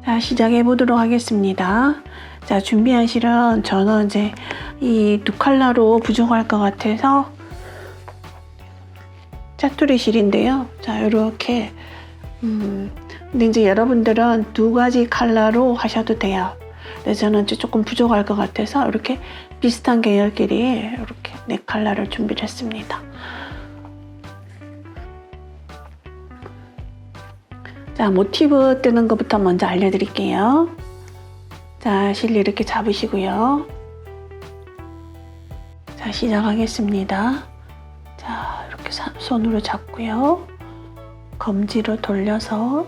자, 시작해 보도록 하겠습니다. 자, 준비한 실은 저는 이제 이 두 컬러로 부족할 것 같아서 짜투리 실인데요. 자, 이렇게 근데 이제 여러분들은 두 가지 컬러로 하셔도 돼요. 근데 저는 이제 조금 부족할 것 같아서 이렇게 비슷한 계열끼리 이렇게 네 컬러를 준비를 했습니다. 자, 모티브 뜨는 것부터 먼저 알려드릴게요. 자, 실 이렇게 잡으시고요. 자, 시작하겠습니다. 자, 이렇게 손으로 잡고요. 검지로 돌려서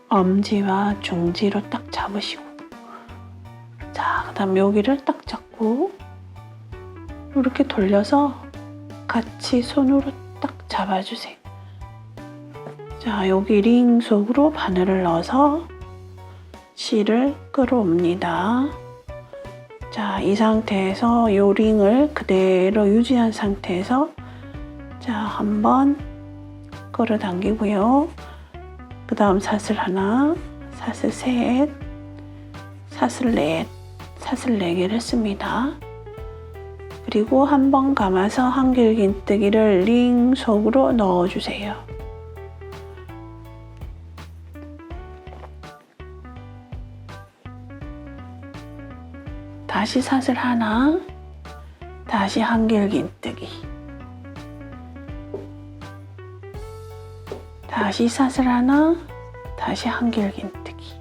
엄지와 중지로 딱 잡으시고, 자, 그 다음 여기를 딱 잡고 이렇게 돌려서 같이 손으로 딱 잡아주세요. 자, 여기 링 속으로 바늘을 넣어서 실을 끌어옵니다. 자, 이 상태에서 이 링을 그대로 유지한 상태에서 자, 한번 끌어당기고요. 그 다음 사슬 하나, 사슬 셋, 사슬 넷, 사슬 네 개를 했습니다. 그리고 한번 감아서 한길긴뜨기를 링 속으로 넣어주세요. 다시 사슬 하나, 다시 한길긴뜨기, 다시 사슬 하나, 다시 한길긴뜨기.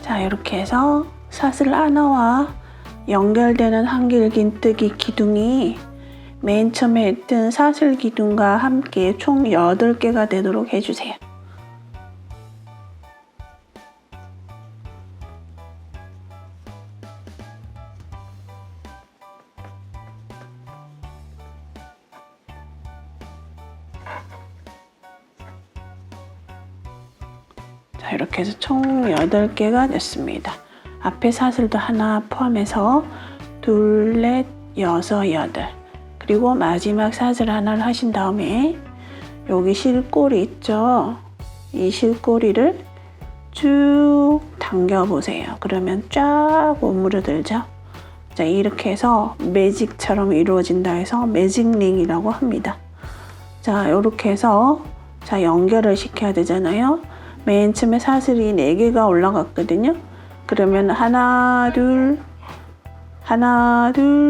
자, 이렇게 해서 사슬 하나와 연결되는 한길긴뜨기 기둥이 맨 처음에 했던 사슬 기둥과 함께 총 8개가 되도록 해주세요. 자, 이렇게 해서 총 8개가 됐습니다. 앞에 사슬도 하나 포함해서 둘, 넷, 여섯, 여덟. 그리고 마지막 사슬 하나를 하신 다음에 여기 실꼬리 있죠? 이 실꼬리를 쭉 당겨 보세요. 그러면 쫙 오므려들죠? 자, 이렇게 해서 매직처럼 이루어진다 해서 매직링이라고 합니다. 자, 이렇게 해서 자, 연결을 시켜야 되잖아요. 맨 처음에 사슬이 4개가 올라갔거든요. 그러면 하나, 둘,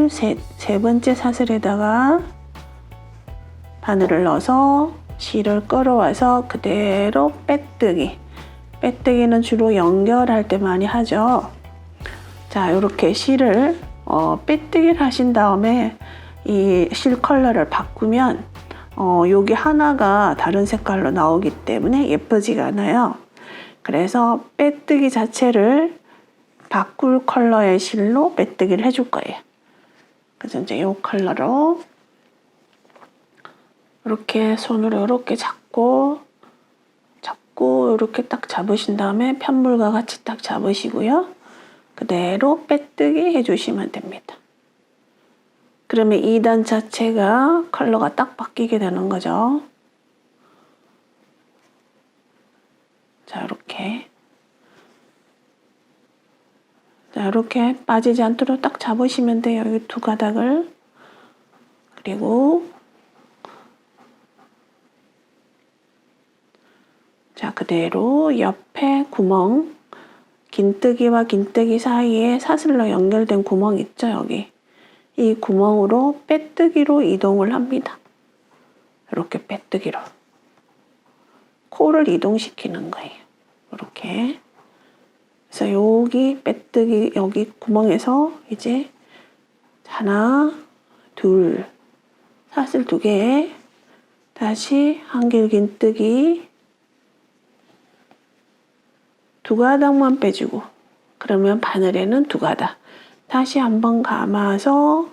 셋, 세 번째 사슬에다가 바늘을 넣어서 실을 끌어와서 그대로 빼뜨기. 빼뜨기는 주로 연결할 때 많이 하죠. 자, 이렇게 실을 빼뜨기를 하신 다음에 이 실 컬러를 바꾸면 여기 하나가 다른 색깔로 나오기 때문에 예쁘지가 않아요. 그래서 빼뜨기 자체를 바꿀 컬러의 실로 빼뜨기를 해줄 거예요. 그래서 이제 이 컬러로 이렇게 손으로 이렇게 잡고 이렇게 딱 잡으신 다음에 편물과 같이 딱 잡으시고요. 그대로 빼뜨기 해주시면 됩니다. 그러면 2단 자체가 컬러가 딱 바뀌게 되는 거죠. 자, 이렇게. 자, 이렇게 빠지지 않도록 딱 잡으시면 돼요. 이 두 가닥을. 그리고 자, 그대로 옆에 구멍, 긴뜨기와 긴뜨기 사이에 사슬로 연결된 구멍 있죠, 여기. 이 구멍으로 빼뜨기로 이동을 합니다. 이렇게 빼뜨기로. 코를 이동시키는 거예요. 이렇게. 그래서 여기 빼뜨기, 여기 구멍에서 이제 하나, 둘, 사슬 2개, 다시 한길긴뜨기, 2가닥만 빼주고, 그러면 바늘에는 2가닥. 다시 한번 감아서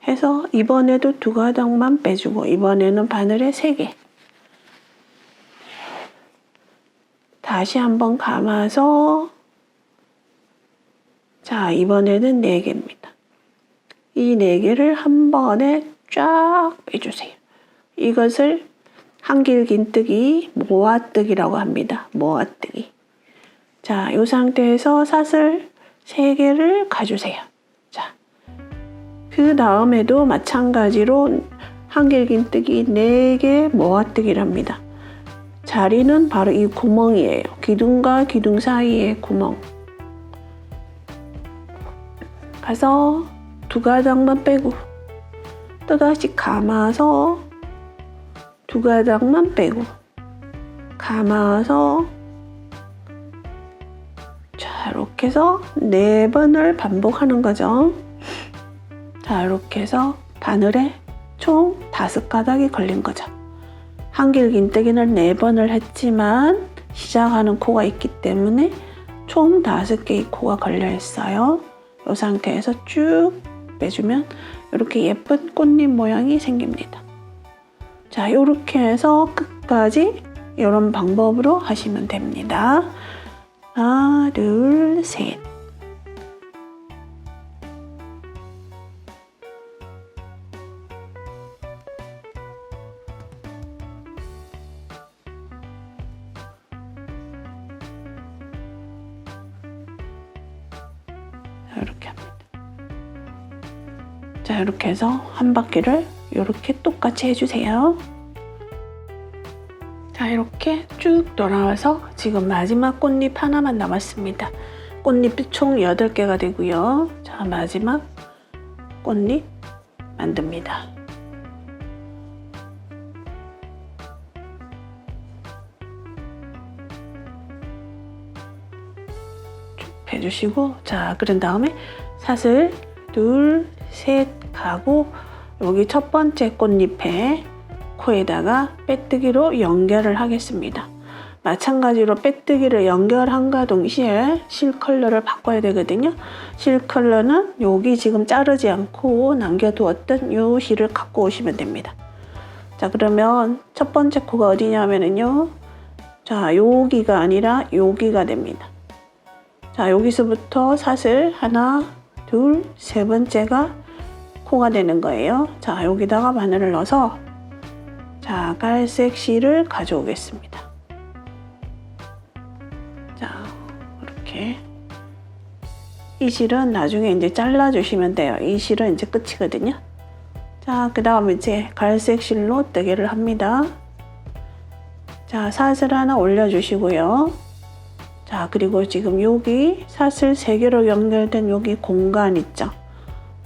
해서 이번에도 2가닥만 빼주고, 이번에는 바늘에 3개. 다시 한번 감아서 자, 이번에는 4개입니다. 이 4개를 한 번에 쫙 빼주세요. 이것을 한길긴뜨기, 모아뜨기라고 합니다. 모아뜨기. 자, 이 상태에서 사슬 3개를 가주세요. 자, 그 다음에도 마찬가지로 한길긴뜨기 4개 모아뜨기랍니다. 자리는 바로 이 구멍이에요. 기둥과 기둥 사이의 구멍. 가서 2가닥만 빼고 또다시 감아서 2가닥만 빼고 감아서 자, 이렇게 해서 4번을 반복하는 거죠. 자, 이렇게 해서 바늘에 총 5가닥이 걸린 거죠. 한길긴뜨기는 4번을 했지만 시작하는 코가 있기 때문에 총 5개의 코가 걸려 있어요. 이 상태에서 쭉 빼주면 이렇게 예쁜 꽃잎 모양이 생깁니다. 자, 이렇게 해서 끝까지 이런 방법으로 하시면 됩니다. 하나, 둘, 셋. 이렇게 합니다. 자, 이렇게 해서 한 바퀴를 이렇게 똑같이 해주세요. 자, 이렇게 쭉 돌아와서 지금 마지막 꽃잎 하나만 남았습니다. 꽃잎이 총 8개가 되고요. 자, 마지막 꽃잎 만듭니다. 쭉 해주시고, 자, 그런 다음에 사슬 2, 3 가고 여기 첫 번째 꽃잎에 코에다가 빼뜨기로 연결을 하겠습니다. 마찬가지로 빼뜨기를 연결함과 동시에 실 컬러를 바꿔야 되거든요. 실 컬러는 여기 지금 자르지 않고 남겨두었던 이 실을 갖고 오시면 됩니다. 자, 그러면 첫 번째 코가 어디냐면요. 자, 여기가 아니라 여기가 됩니다. 자, 여기서부터 사슬 하나, 둘, 3번째가 코가 되는 거예요. 자, 여기다가 바늘을 넣어서 자, 갈색 실을 가져오겠습니다. 자, 이렇게 이 실은 나중에 이제 잘라 주시면 돼요. 이 실은 이제 끝이거든요. 자, 그 다음에 이제 갈색 실로 뜨개를 합니다. 자, 사슬 하나 올려 주시고요. 자, 그리고 지금 여기 사슬 3개로 연결된 여기 공간 있죠.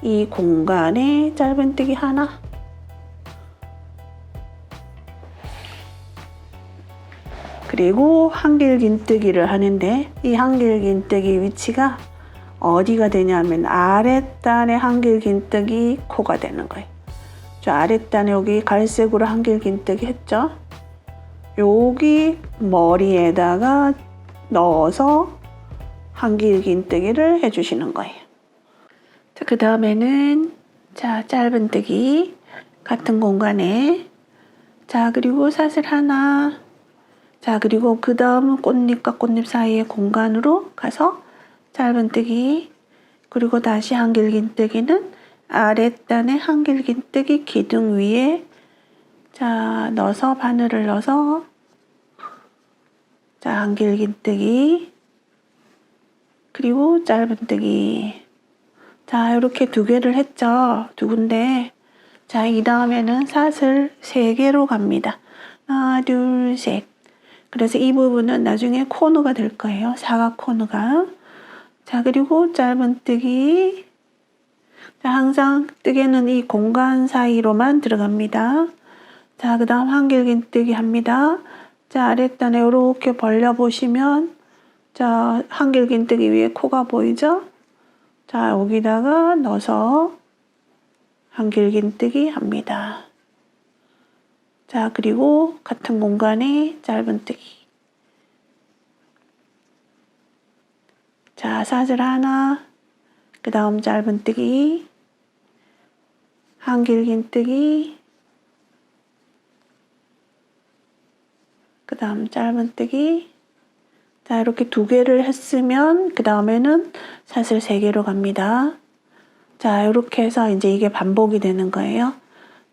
이 공간에 짧은뜨기 하나, 그리고 한길긴뜨기를 하는데 이 한길긴뜨기 위치가 어디가 되냐면 아랫단에 한길긴뜨기 코가 되는 거예요. 저 아랫단에 여기 갈색으로 한길긴뜨기 했죠. 여기 머리에다가 넣어서 한길긴뜨기를 해주시는 거예요. 그 다음에는 자, 짧은뜨기 같은 공간에 자, 그리고 사슬 하나, 자, 그리고 그 다음은 꽃잎과 꽃잎 사이의 공간으로 가서 짧은뜨기, 그리고 다시 한길긴뜨기는 아랫단에 한길긴뜨기 기둥 위에 자, 넣어서 바늘을 넣어서 자, 한길긴뜨기, 그리고 짧은뜨기. 자, 이렇게 2개를 했죠. 2군데. 자, 이 다음에는 사슬 3개로 갑니다. 하나, 둘, 셋. 그래서 이 부분은 나중에 코너가 될 거예요. 사각 코너가. 자, 그리고 짧은뜨기. 자, 항상 뜨개는 이 공간 사이로만 들어갑니다. 자, 그 다음 한길긴뜨기 합니다. 자, 아랫단에 이렇게 벌려보시면 자, 한길긴뜨기 위에 코가 보이죠? 자, 여기다가 넣어서 한길긴뜨기 합니다. 자, 그리고 같은 공간에 짧은뜨기. 자, 사슬 하나, 그 다음 짧은뜨기, 한길긴뜨기, 그 다음 짧은뜨기. 자, 이렇게 2개를 했으면 그 다음에는 사슬 3개로 갑니다. 자, 이렇게 해서 이제 이게 반복이 되는 거예요.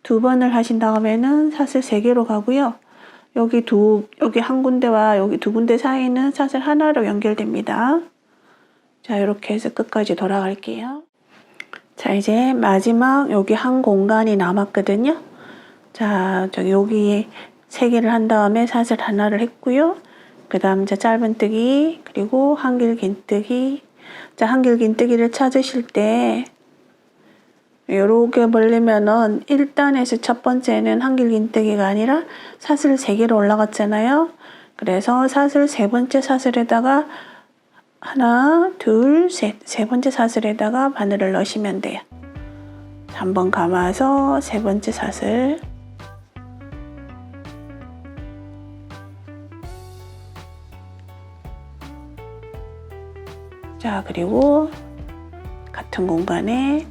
2번을 하신 다음에는 사슬 3개로 가고요. 여기 한 군데와 여기 두 군데 사이는 사슬 하나로 연결됩니다. 자, 이렇게 해서 끝까지 돌아갈게요. 자, 이제 마지막 여기 한 공간이 남았거든요. 자, 여기 3개를 한 다음에 사슬 하나를 했고요. 그 다음 이제 짧은뜨기, 그리고 한길긴뜨기. 자, 한길긴뜨기를 찾으실 때 요렇게 벌리면은 1단에서 첫 번째는 한길긴뜨기가 아니라 사슬 3개로 올라갔잖아요. 그래서 사슬 세 번째 사슬에다가 하나, 둘, 셋. 세 번째 사슬에다가 바늘을 넣으시면 돼요. 한번 감아서 세 번째 사슬. 자, 그리고 같은 공간에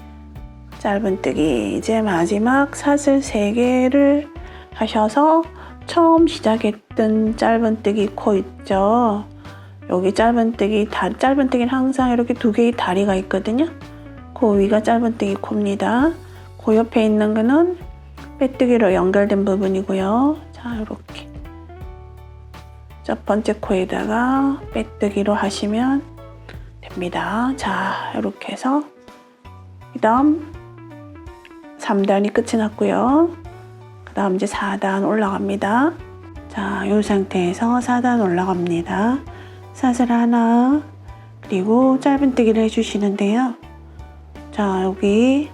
짧은뜨기. 이제 마지막 사슬 3개를 하셔서 처음 시작했던 짧은뜨기 코 있죠. 여기 짧은뜨기는 항상 이렇게 2개의 다리가 있거든요. 그 위가 짧은뜨기 코입니다. 그 옆에 있는 거는 빼뜨기로 연결된 부분이고요. 자, 이렇게 첫 번째 코에다가 빼뜨기로 하시면 됩니다. 자, 이렇게 해서 그 다음 3단이 끝이 났고요. 그 다음 이제 4단 올라갑니다. 자, 이 상태에서 4단 올라갑니다. 사슬 하나, 그리고 짧은뜨기를 해주시는데요. 자, 여기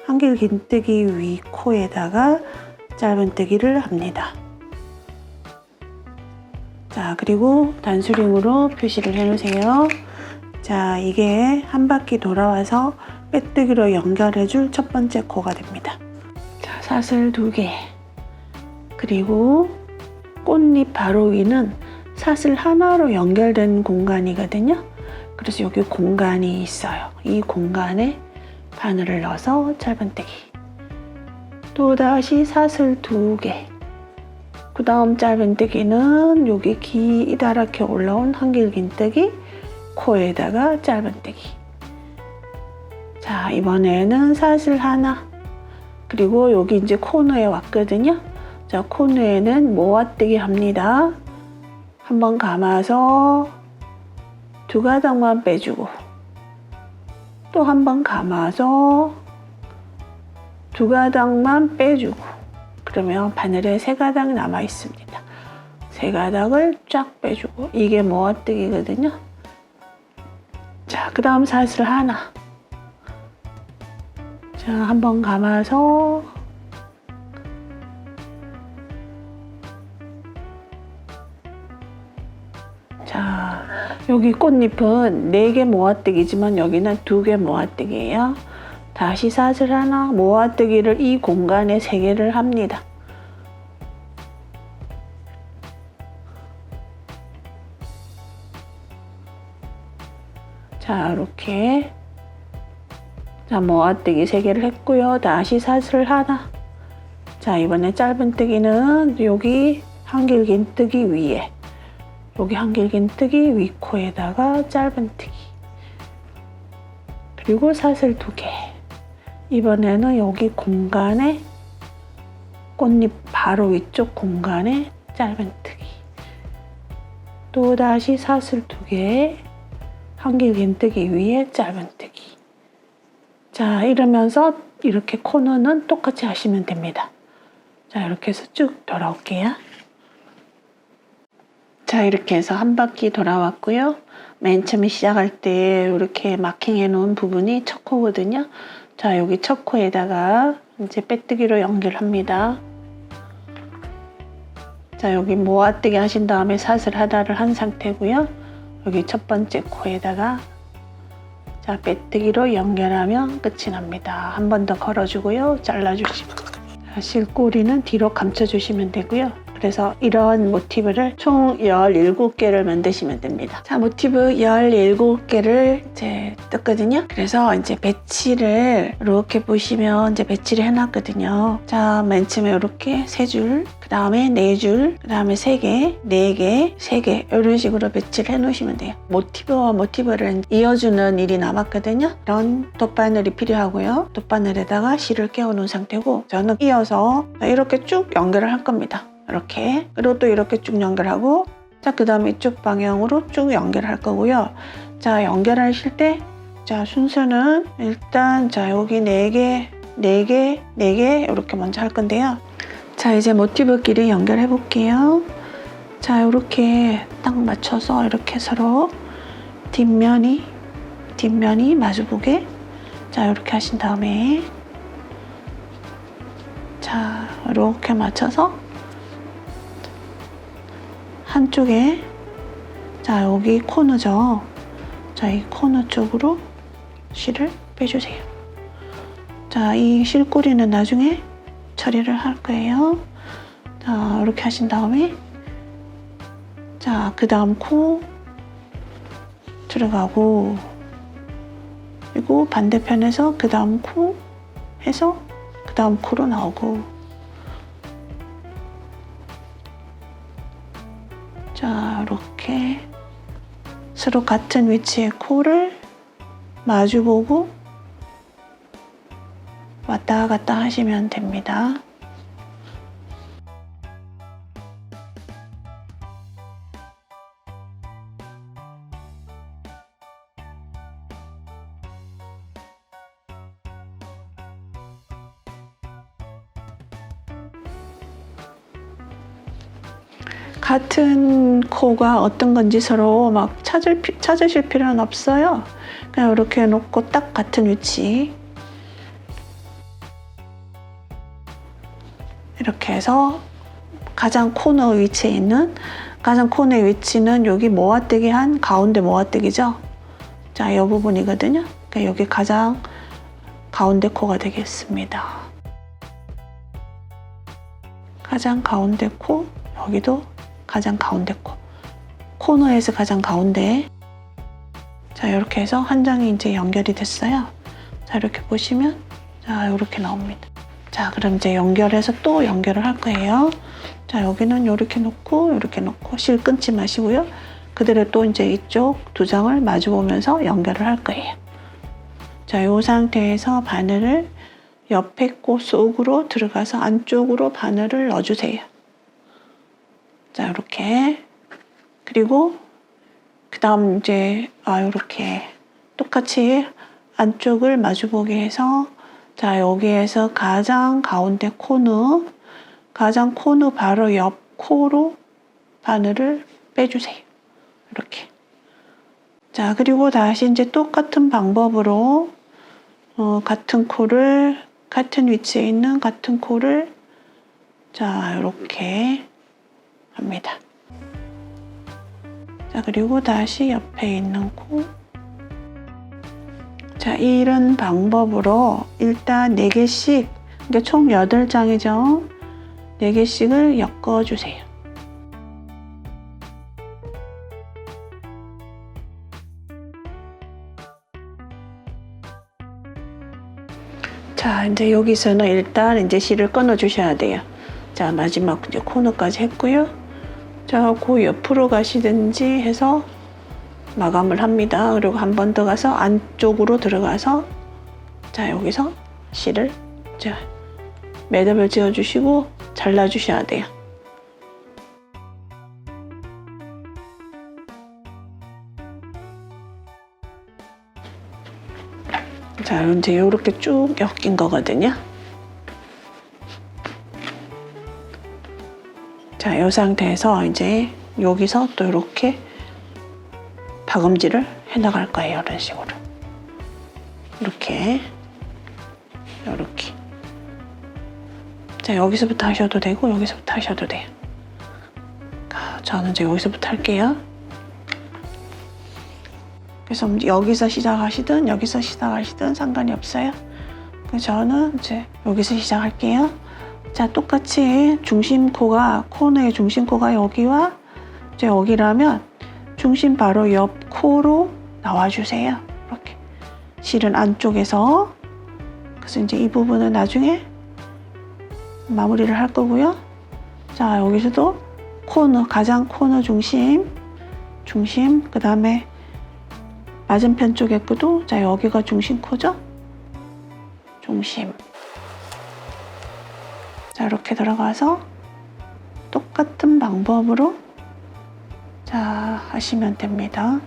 한길긴뜨기 위 코에다가 짧은뜨기를 합니다. 자, 그리고 단수링으로 표시를 해놓으세요. 자, 이게 한 바퀴 돌아와서 빼뜨기로 연결해줄 첫 번째 코가 됩니다. 자, 사슬 2개, 그리고 꽃잎 바로 위는 사슬 하나로 연결된 공간이거든요. 그래서 여기 공간이 있어요. 이 공간에 바늘을 넣어서 짧은뜨기. 또다시 사슬 2개. 그 다음 짧은뜨기는 여기 기다랗게 올라온 한길긴뜨기 코에다가 짧은뜨기. 자, 이번에는 사슬 하나. 그리고 여기 이제 코너에 왔거든요. 자, 코너에는 모아뜨기 합니다. 한번 감아서 2가닥만 빼주고, 또 한 번 감아서 2가닥만 빼주고, 그러면 바늘에 3가닥 남아 있습니다. 3가닥을 쫙 빼주고, 이게 모아뜨기거든요. 자, 그 다음 사슬 하나. 자, 한 번 감아서 자, 여기 꽃잎은 4개 모아뜨기지만 여기는 2개 모아뜨기예요. 다시 사슬 하나, 모아뜨기를 이 공간에 3개를 합니다. 자, 이렇게 자, 모아뜨기 3개를 했고요. 다시 사슬 하나. 자, 이번에 짧은뜨기는 여기 한길긴뜨기 위에, 여기 한길긴뜨기 윗코에다가 짧은뜨기, 그리고 사슬 2개. 이번에는 여기 공간에, 꽃잎 바로 위쪽 공간에 짧은뜨기. 또다시 사슬 2개, 한길긴뜨기 위에 짧은뜨기. 자, 이러면서 이렇게 코너는 똑같이 하시면 됩니다. 자, 이렇게 해서 쭉 돌아올게요. 자, 이렇게 해서 한 바퀴 돌아왔고요. 맨 처음에 시작할 때 이렇게 마킹해 놓은 부분이 첫 코거든요. 자, 여기 첫 코에다가 이제 빼뜨기로 연결합니다. 자, 여기 모아뜨기 하신 다음에 사슬 하나를 한 상태고요. 여기 첫 번째 코에다가 자, 빼뜨기로 연결하면 끝이 납니다. 한 번 더 걸어주고요. 잘라주시고, 실꼬리는 뒤로 감춰주시면 되고요. 그래서 이런 모티브를 총 17개를 만드시면 됩니다. 자, 모티브 17개를 이제 떴거든요. 그래서 이제 배치를 이렇게 보시면 이제 배치를 해놨거든요. 자, 맨 처음에 이렇게 3줄, 그 다음에 4줄, 그 다음에 3개, 4개, 3개 이런 식으로 배치를 해놓으시면 돼요. 모티브와 모티브를 이어주는 일이 남았거든요. 이런 돗바늘이 필요하고요. 돗바늘에다가 실을 끼워 놓은 상태고, 저는 이어서 이렇게 쭉 연결을 할 겁니다. 이렇게. 그리고 또 이렇게 쭉 연결하고, 자, 그 다음에 이쪽 방향으로 쭉 연결할 거고요. 자, 연결하실 때, 자, 순서는 일단, 자, 여기 4개, 4개, 4개, 이렇게 먼저 할 건데요. 자, 이제 모티브끼리 연결해 볼게요. 자, 이렇게 딱 맞춰서 이렇게 서로 뒷면이 마주보게. 자, 이렇게 하신 다음에, 자, 이렇게 맞춰서 한쪽에, 자, 여기 코너죠. 자, 이 코너 쪽으로 실을 빼주세요. 자, 이 실꼬리는 나중에 처리를 할 거예요. 자, 이렇게 하신 다음에, 자, 그 다음 코 들어가고, 그리고 반대편에서 그 다음 코 해서 그 다음 코로 나오고, 자, 이렇게 서로 같은 위치의 코를 마주보고 왔다 갔다 하시면 됩니다. 같은 코가 어떤 건지 서로 막 찾으실 필요는 없어요. 그냥 이렇게 놓고 딱 같은 위치. 이렇게 해서 가장 코너 위치에 있는, 가장 코너의 위치는 여기 모아뜨기 한 가운데 모아뜨기죠. 자, 이 부분이거든요. 그러니까 여기 가장 가운데 코가 되겠습니다. 가장 가운데 코, 여기도 가장 가운데 코, 코너에서 가장 가운데. 자, 이렇게 해서 한 장이 이제 연결이 됐어요. 자, 이렇게 보시면, 자, 이렇게 나옵니다. 자, 그럼 이제 연결해서 또 연결을 할 거예요. 자, 여기는 이렇게 놓고, 이렇게 놓고, 실 끊지 마시고요. 그대로 또 이제 이쪽 2장을 마주 보면서 연결을 할 거예요. 자, 이 상태에서 바늘을 옆에 코 속으로 들어가서 안쪽으로 바늘을 넣어주세요. 자, 이렇게. 그리고 그 다음 이제 이렇게 똑같이 안쪽을 마주보게 해서, 자, 여기에서 가장 가운데 코너, 가장 코너 바로 옆 코로 바늘을 빼주세요. 이렇게. 자, 그리고 다시 이제 똑같은 방법으로 같은 코를, 같은 위치에 있는 같은 코를, 자, 이렇게 합니다. 자, 그리고 다시 옆에 있는 코. 자, 이런 방법으로 일단 4개씩, 그러니까 총 8장이죠. 4개씩을 엮어주세요. 자, 이제 여기서는 일단 이제 실을 끊어 주셔야 돼요. 자, 마지막 이제 코너까지 했고요. 자, 그 옆으로 가시든지 해서 마감을 합니다. 그리고 한 번 더 가서 안쪽으로 들어가서, 자, 여기서 실을, 자, 매듭을 지어 주시고 잘라 주셔야 돼요. 자, 이제 이렇게 쭉 엮인 거거든요. 자, 이 상태에서 이제 여기서 또 이렇게 박음질을 해 나갈 거예요. 이런 식으로. 이렇게. 이렇게. 자, 여기서부터 하셔도 되고, 여기서부터 하셔도 돼요. 저는 이제 여기서부터 할게요. 그래서 여기서 시작하시든, 여기서 시작하시든 상관이 없어요. 그래서 저는 이제 여기서 시작할게요. 자, 똑같이 중심코가, 코너의 중심코가 여기와 이제 여기라면 중심 바로 옆 코로 나와주세요. 이렇게. 실은 안쪽에서. 그래서 이제 이 부분은 나중에 마무리를 할 거고요. 자, 여기서도 코너, 가장 코너 중심, 그 다음에 맞은편 쪽에 거도, 자, 여기가 중심 코죠? 중심. 자, 이렇게 들어가서 똑같은 방법으로 자 하시면 됩니다.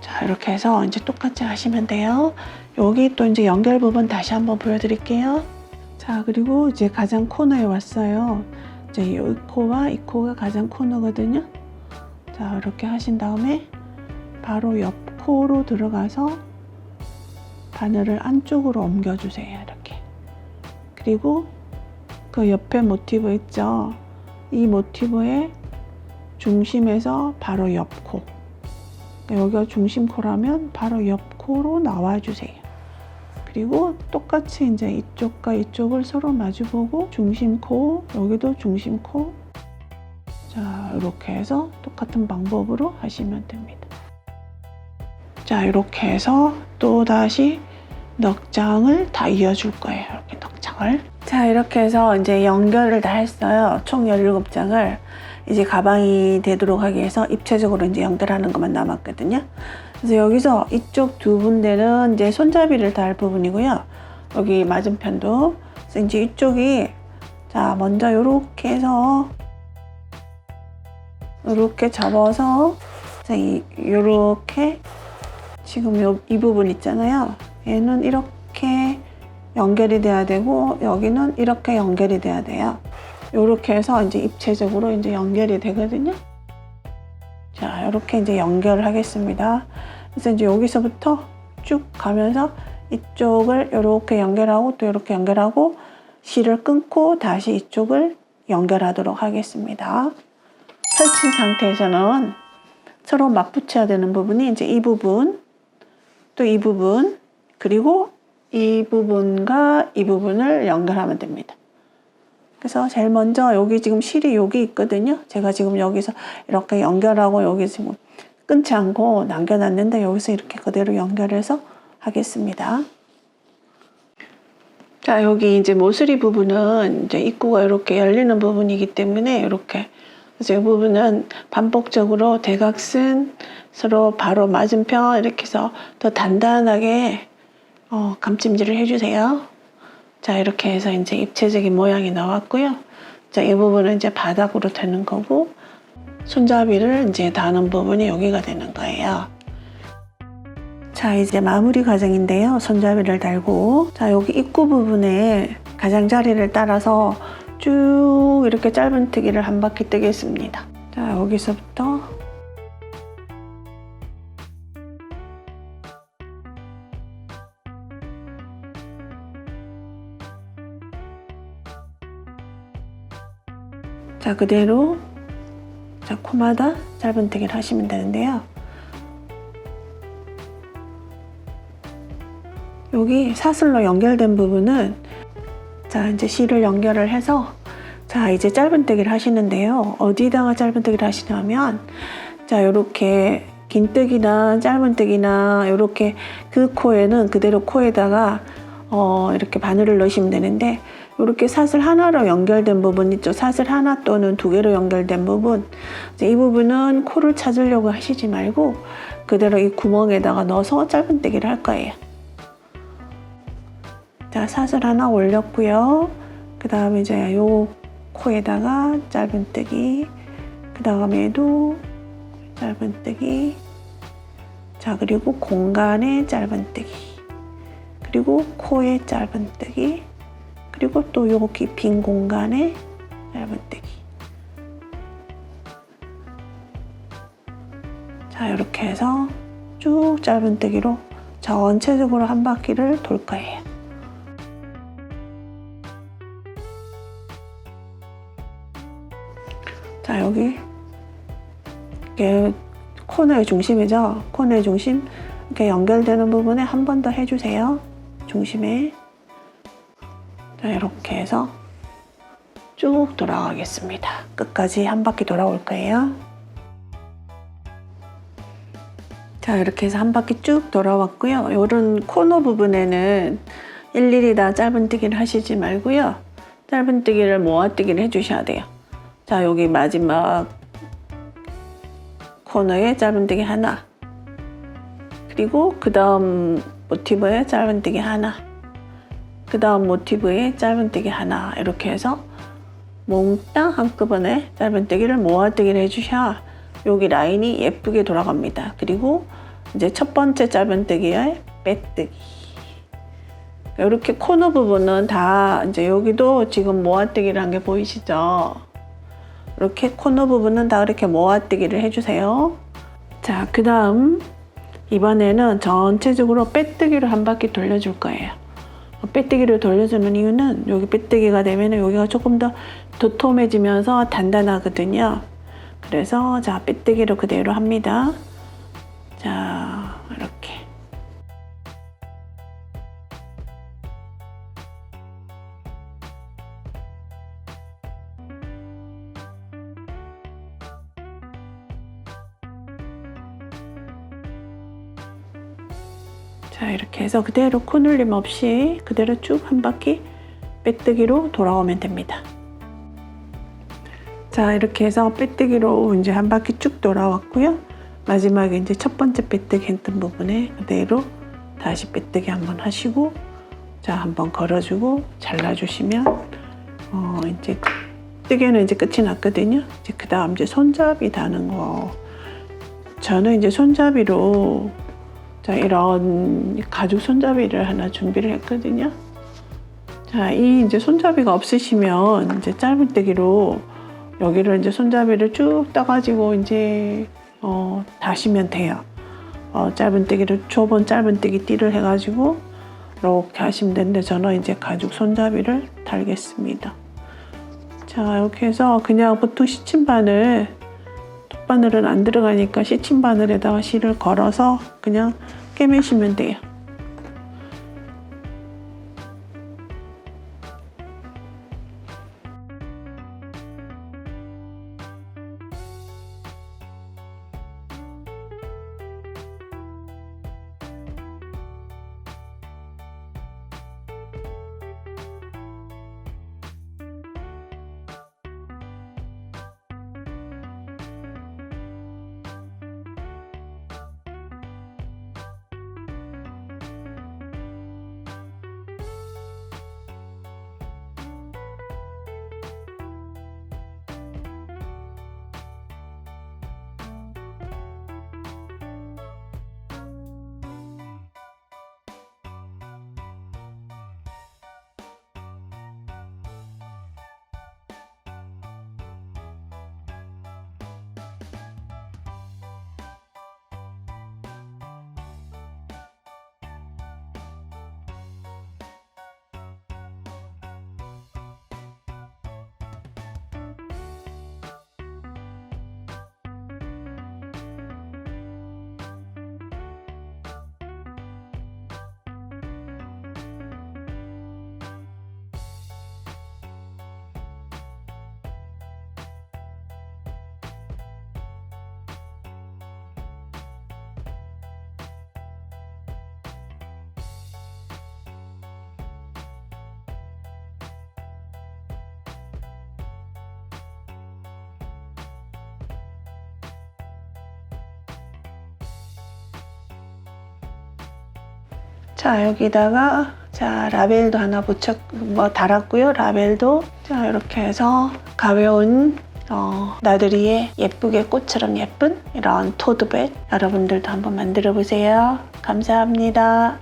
자 이렇게 해서 이제 똑같이 하시면 돼요. 여기 또 이제 연결 부분 다시 한번 보여드릴게요. 자 그리고 이제 가장 코너에 왔어요. 이제 이 코와 이 코가 가장 코너거든요. 자 이렇게 하신 다음에 바로 옆 코로 들어가서 바늘을 안쪽으로 옮겨주세요. 이렇게. 그리고 그 옆에 모티브 있죠? 이 모티브의 중심에서 바로 옆 코. 여기가 중심 코라면 바로 옆 코로 나와주세요. 그리고 똑같이 이제 이쪽과 이쪽을 서로 마주보고 중심 코, 여기도 중심 코. 자, 이렇게 해서 똑같은 방법으로 하시면 됩니다. 자, 이렇게 해서 또 다시 넉장을 다 이어줄 거예요. 이렇게 넉장을. 자, 이렇게 해서 이제 연결을 다 했어요. 총 17장을. 이제 가방이 되도록 하기 위해서 입체적으로 이제 연결하는 것만 남았거든요. 그래서 여기서 이쪽 두 군데는 이제 손잡이를 달 부분이고요. 여기 맞은편도. 그래서 이제 이쪽이 자, 먼저 이렇게 해서 이렇게 접어서 자, 이렇게 지금 이 부분 있잖아요. 얘는 이렇게 연결이 돼야 되고 여기는 이렇게 연결이 돼야 돼요. 이렇게 해서 이제 입체적으로 이제 연결이 되거든요. 자, 이렇게 이제 연결을 하겠습니다. 그래서 이제 여기서부터 쭉 가면서 이쪽을 이렇게 연결하고 또 이렇게 연결하고 실을 끊고 다시 이쪽을 연결하도록 하겠습니다. 펼친 상태에서는 서로 맞붙여야 되는 부분이 이제 이 부분, 또 이 부분, 그리고 이 부분과 이 부분을 연결하면 됩니다. 그래서 제일 먼저 여기 지금 실이 여기 있거든요. 제가 지금 여기서 이렇게 연결하고 여기 지금 끊지 않고 남겨놨는데 여기서 이렇게 그대로 연결해서 하겠습니다. 자, 여기 이제 모서리 부분은 이제 입구가 이렇게 열리는 부분이기 때문에 이렇게. 그래서 이 부분은 반복적으로 대각선 서로 바로 맞은편 이렇게 해서 더 단단하게 감찜질을 해주세요. 자, 이렇게 해서 이제 입체적인 모양이 나왔고요. 자, 이 부분은 이제 바닥으로 되는 거고, 손잡이를 이제 다는 부분이 여기가 되는 거예요. 자, 이제 마무리 과정인데요. 손잡이를 달고, 자, 여기 입구 부분에 가장자리를 따라서 쭉 이렇게 짧은뜨기를 한 바퀴 뜨겠습니다. 자, 여기서부터 자, 그대로 자, 코마다 짧은뜨기를 하시면 되는데요. 여기 사슬로 연결된 부분은 자, 이제 실을 연결을 해서 자, 이제 짧은뜨기를 하시는데요. 어디다가 짧은뜨기를 하시냐면 자, 요렇게 긴뜨기나 짧은뜨기나 요렇게 그 코에는 그대로 코에다가 이렇게 바늘을 넣으시면 되는데 이렇게 사슬 하나로 연결된 부분 있죠. 사슬 하나 또는 두 개로 연결된 부분. 이 부분은 코를 찾으려고 하시지 말고 그대로 이 구멍에다가 넣어서 짧은뜨기를 할 거예요. 자, 사슬 하나 올렸고요. 그 다음에 이제 요 코에다가 짧은뜨기, 그 다음에도 짧은뜨기, 자, 그리고 공간에 짧은뜨기, 그리고 코에 짧은뜨기, 그리고 또 여기 빈 공간에 짧은뜨기. 자, 이렇게 해서 쭉 짧은뜨기로 전체적으로 한 바퀴를 돌 거예요. 자, 여기 이렇게 코너의 중심이죠. 코너의 중심 이렇게 연결되는 부분에 한 번 더 해주세요. 중심에. 자, 이렇게 해서 쭉 돌아가겠습니다. 끝까지 한 바퀴 돌아올 거예요. 자, 이렇게 해서 한 바퀴 쭉 돌아왔고요. 이런 코너 부분에는 일일이 다 짧은뜨기를 하시지 말고요. 짧은뜨기를 모아뜨기를 해주셔야 돼요. 자, 여기 마지막 코너에 짧은뜨기 하나, 그리고 그 다음 모티브에 짧은뜨기 하나, 그 다음 모티브에 짧은뜨기 하나, 이렇게 해서 몽땅 한꺼번에 짧은뜨기를 모아뜨기를 해주셔야 여기 라인이 예쁘게 돌아갑니다. 그리고 이제 첫 번째 짧은뜨기에 빼뜨기. 이렇게 코너 부분은 다 이제 여기도 지금 모아뜨기를 한 게 보이시죠? 이렇게 코너 부분은 다 이렇게 모아뜨기를 해주세요. 자, 그 다음 이번에는 전체적으로 빼뜨기를 한 바퀴 돌려줄 거예요. 빼뜨기를 돌려주는 이유는 여기 빼뜨기가 되면 여기가 조금 더 도톰해지면서 단단하거든요. 그래서 자, 빼뜨기를 그대로 합니다. 자, 이렇게. 자, 이렇게 해서 그대로 코눌림 없이 그대로 쭉 한 바퀴 빼뜨기로 돌아오면 됩니다. 자, 이렇게 해서 빼뜨기로 이제 한 바퀴 쭉 돌아왔고요. 마지막에 이제 첫 번째 빼뜨기 했던 부분에 그대로 다시 빼뜨기 한번 하시고, 자, 한번 걸어주고 잘라주시면 이제 뜨개는 이제 끝이 났거든요. 이제 그 다음 이제 손잡이 다는 거. 저는 이제 손잡이로 자, 이런 가죽 손잡이를 하나 준비를 했거든요. 자, 이 이제 손잡이가 없으시면 이제 짧은뜨기로 여기를 이제 손잡이를 쭉 떠가지고 이제 다시면 돼요. 짧은뜨기를 좁은 짧은뜨기 띠를 해가지고 이렇게 하시면 되는데 저는 이제 가죽 손잡이를 달겠습니다. 자, 이렇게 해서 그냥 보통 시침바늘, 톱바늘은 안 들어가니까 시침바늘에다가 실을 걸어서 그냥 꿰매시면 돼요. 자, 여기다가 자, 라벨도 하나 달았고요. 라벨도 자, 이렇게 해서 가벼운 나들이의 예쁘게 꽃처럼 예쁜 이런 토드백 여러분들도 한번 만들어 보세요. 감사합니다.